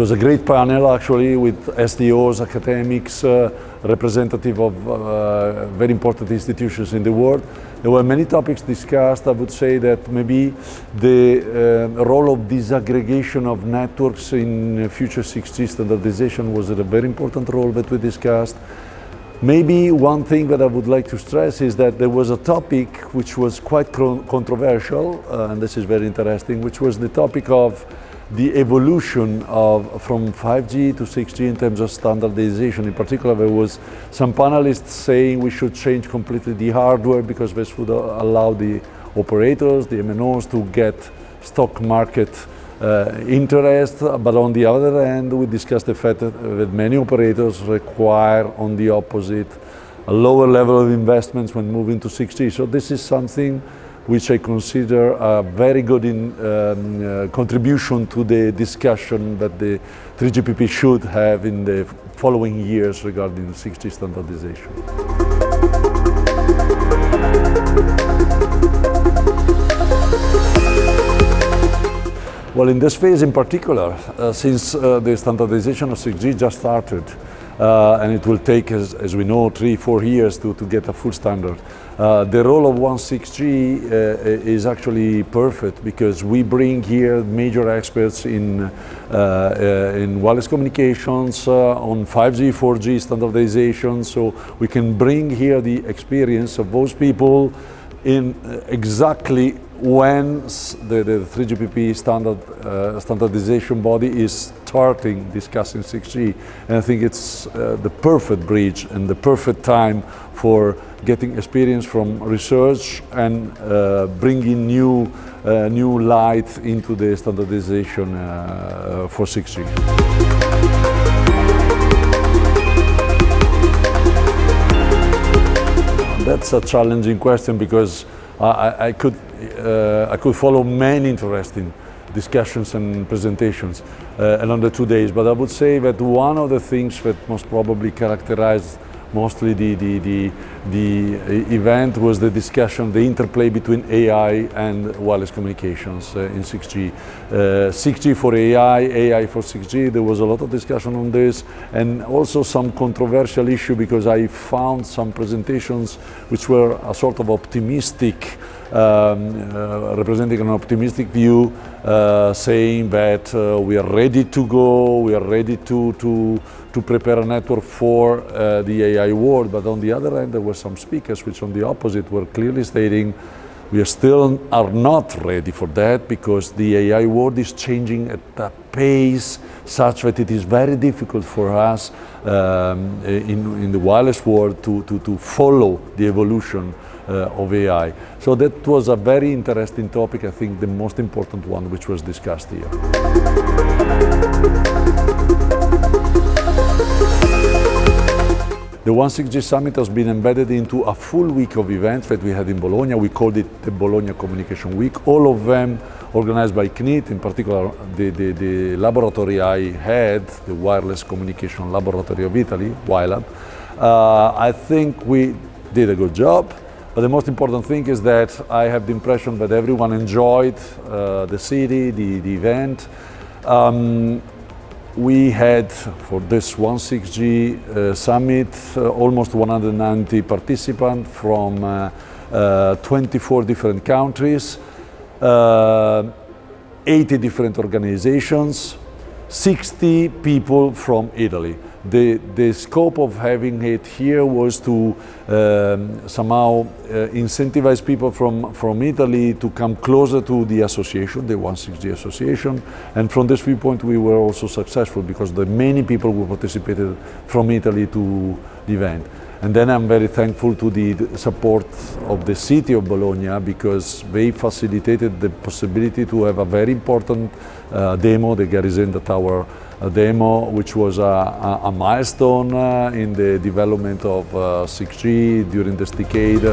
was a great panel actually with SDOs, academics, representative of very important institutions in the world. There were many topics discussed. I would say that maybe the role of disaggregation of networks in future 6G standardization was a very important role that we discussed. Maybe one thing that I would like to stress is that there was a topic which was quite controversial, and this is very interesting, which was the topic of the evolution from 5G to 6G in terms of standardization. In particular, there was some panelists saying we should change completely the hardware because this would allow the operators, the MNOs, to get stock market interest, but on the other hand, we discussed the fact that many operators require, on the opposite, a lower level of investments when moving to 6G. So this is something which I consider a very good contribution to the discussion that the 3GPP should have in the following years regarding 6G standardization. Well, in this phase in particular, since the standardization of 6G just started, and it will take, as we know, 3-4 years to get a full standard, the role of 1/6G is actually perfect because we bring here major experts in wireless communications, on 5G, 4G standardization, so we can bring here the experience of those people in exactly when the 3GPP standardization body is starting discussing 6G. And I think it's the perfect bridge and the perfect time for getting experience from research and bringing new light into the standardization for 6G. That's a challenging question because I could follow many interesting discussions and presentations along the 2 days, but I would say that one of the things that most probably characterized mostly the event was the discussion, the interplay between AI and wireless communications in 6G. 6G for AI, AI for 6G, there was a lot of discussion on this, and also some controversial issue because I found some presentations which were a sort of optimistic, representing an optimistic view, saying that we are ready to go, we are ready to prepare a network for the AI world. But on the other hand, there were some speakers which on the opposite were clearly stating we still are not ready for that because the AI world is changing at a pace such that it is very difficult for us in the wireless world to follow the evolution of AI. So that was a very interesting topic, I think the most important one which was discussed here. The 1/6G Summit has been embedded into a full week of events that we had in Bologna. We called it the Bologna Communication Week, all of them organized by CNIT, in particular the laboratory I had, the Wireless Communication Laboratory of Italy, WiLab. I think we did a good job, but the most important thing is that I have the impression that everyone enjoyed the city, the event. We had, for this 1/6G summit, almost 190 participants from 24 different countries, 80 different organizations, 60 people from Italy. The scope of having it here was to somehow incentivize people from Italy to come closer to the association, the 1/6G association, and from this viewpoint we were also successful because the many people who participated from Italy to the event. And then I'm very thankful to the support of the city of Bologna because they facilitated the possibility to have a very important demo, the Garisenda Tower demo, which was a milestone in the development of 6G during this decade.